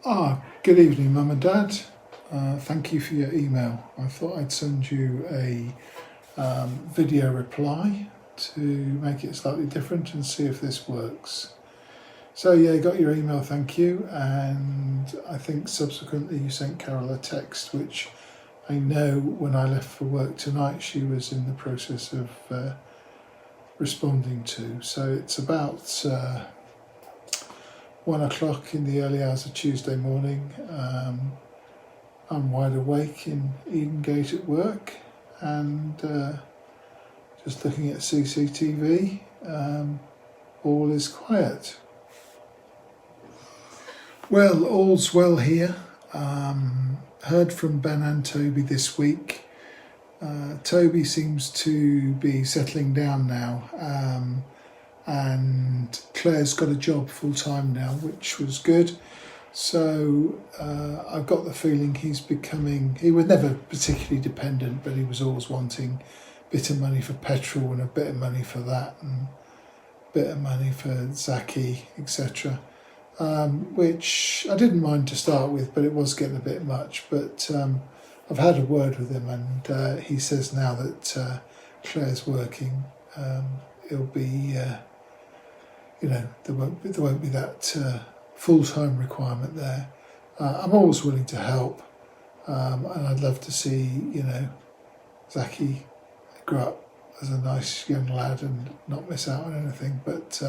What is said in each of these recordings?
Good evening, Mum and Dad. Thank you for your email. I thought I'd send you a video reply to make it slightly different and see if this works. So yeah, got your email, thank you. And I think subsequently you sent Carol a text, which I know when I left for work tonight, she was in the process of responding to. So it's about 1 o'clock in the early hours of Tuesday morning. I'm wide awake in Edengate at work and just looking at CCTV. All is quiet. Well, all's well here. Heard from Ben and Toby this week. Toby seems to be settling down now. And Claire's got a job full-time now, which was good. So I've got the feeling he was never particularly dependent, but he was always wanting a bit of money for petrol and a bit of money for that and a bit of money for Zaki, etc. Which I didn't mind to start with, but it was getting a bit much. But I've had a word with him and he says now that Claire's working, it'll be... there won't be that full-time requirement there. I'm always willing to help, and I'd love to see, Zaki grow up as a nice young lad and not miss out on anything. But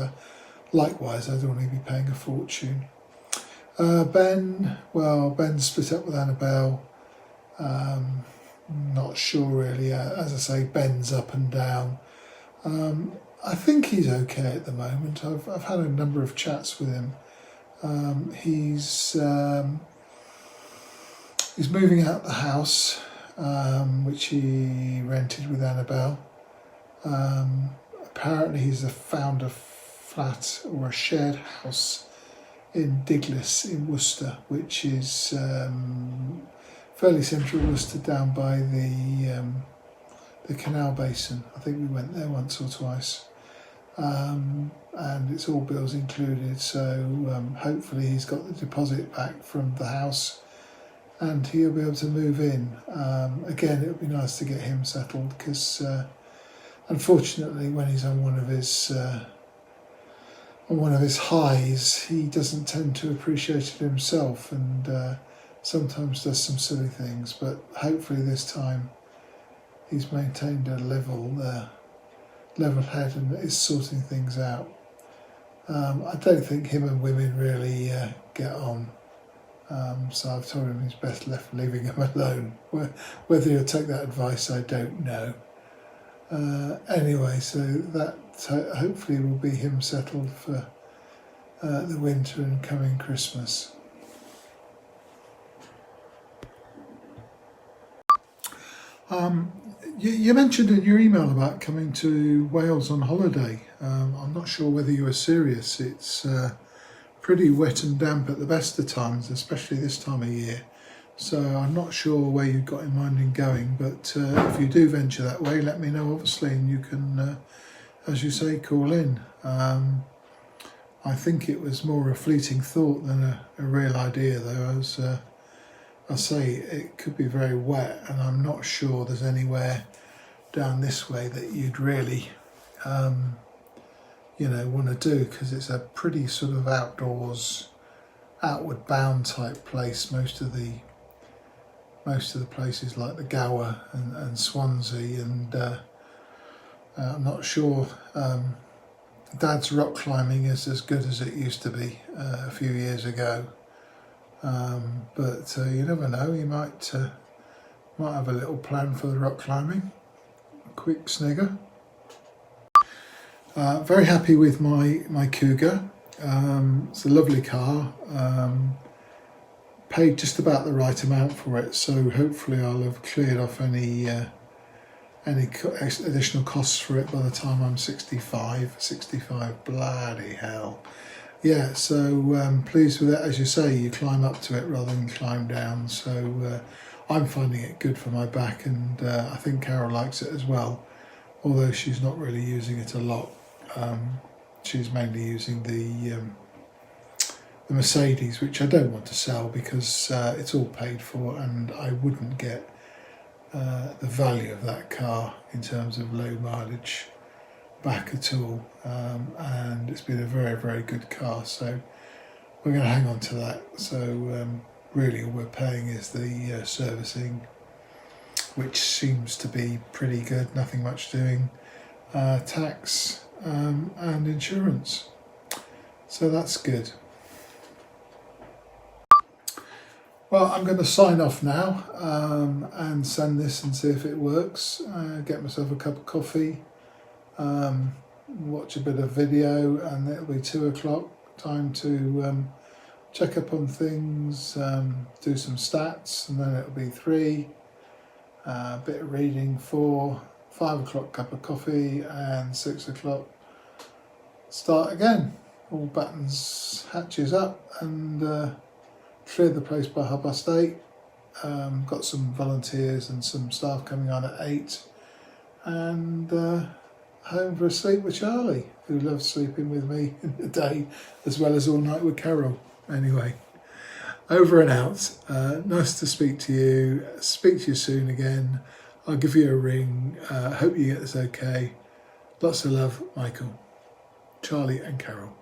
likewise, I don't want to be paying a fortune. Ben split up with Annabelle. Not sure really. As I say, Ben's up and down. I think he's okay at the moment. I've had a number of chats with him. He's moving out the house, which he rented with Annabelle. Apparently he's found a flat or a shared house in Diglis in Worcester, which is fairly central Worcester, down by the canal basin. I think we went there once or twice. And it's all bills included, so hopefully he's got the deposit back from the house and he'll be able to move in. Again, it would be nice to get him settled because unfortunately when he's on one of his highs, he doesn't tend to appreciate it himself and sometimes does some silly things, but hopefully this time he's maintained a level head and is sorting things out. I don't think him and women really get on, so I've told him he's best left leaving him alone. Whether he'll take that advice, I don't know. Anyway, so that hopefully will be him settled for the winter and coming Christmas. You mentioned in your email about coming to Wales on holiday. I'm not sure whether you were serious. It's pretty wet and damp at the best of times, especially this time of year. So I'm not sure where you've got in mind in going, but if you do venture that way, let me know, obviously, and you can, as you say, call in. I think it was more a fleeting thought than a real idea, though. As I say, it could be very wet, and I'm not sure there's anywhere down this way that you'd really, want to do, because it's a pretty sort of outward bound type place. Most of the places like the Gower and Swansea, and I'm not sure Dad's rock climbing is as good as it used to be a few years ago. But you never know, he might have a little plan for the rock climbing. A quick snigger. Very happy with my Cougar. It's a lovely car. Paid just about the right amount for it, so hopefully I'll have cleared off any additional costs for it by the time I'm 65. 65, bloody hell. Yeah, so pleased with it. As you say, you climb up to it rather than climb down, so I'm finding it good for my back, and I think Carol likes it as well, although she's not really using it a lot. She's mainly using the Mercedes, which I don't want to sell because it's all paid for, and I wouldn't get the value of that car in terms of low mileage back at all. And it's been a very, very good car, so we're going to hang on to that. So really all we're paying is the servicing, which seems to be pretty good, nothing much doing, tax and insurance. So that's good. Well, I'm going to sign off now and send this and see if it works. Get myself a cup of coffee, watch a bit of video, and it'll be 2 o'clock. Time to check up on things, do some stats, and then it'll be 3. A bit of reading 4, 5 o'clock cup of coffee, and 6 o'clock start again. All buttons, hatches up, and clear the place by 8:30. Got some volunteers and some staff coming on at 8, and home for a sleep with Charlie, who loves sleeping with me in the day as well as all night with Carol. Anyway, over and out. Nice to speak to you. Speak to you soon again. I'll give you a ring. Hope you get this okay. Lots of love, Michael, Charlie and Carol.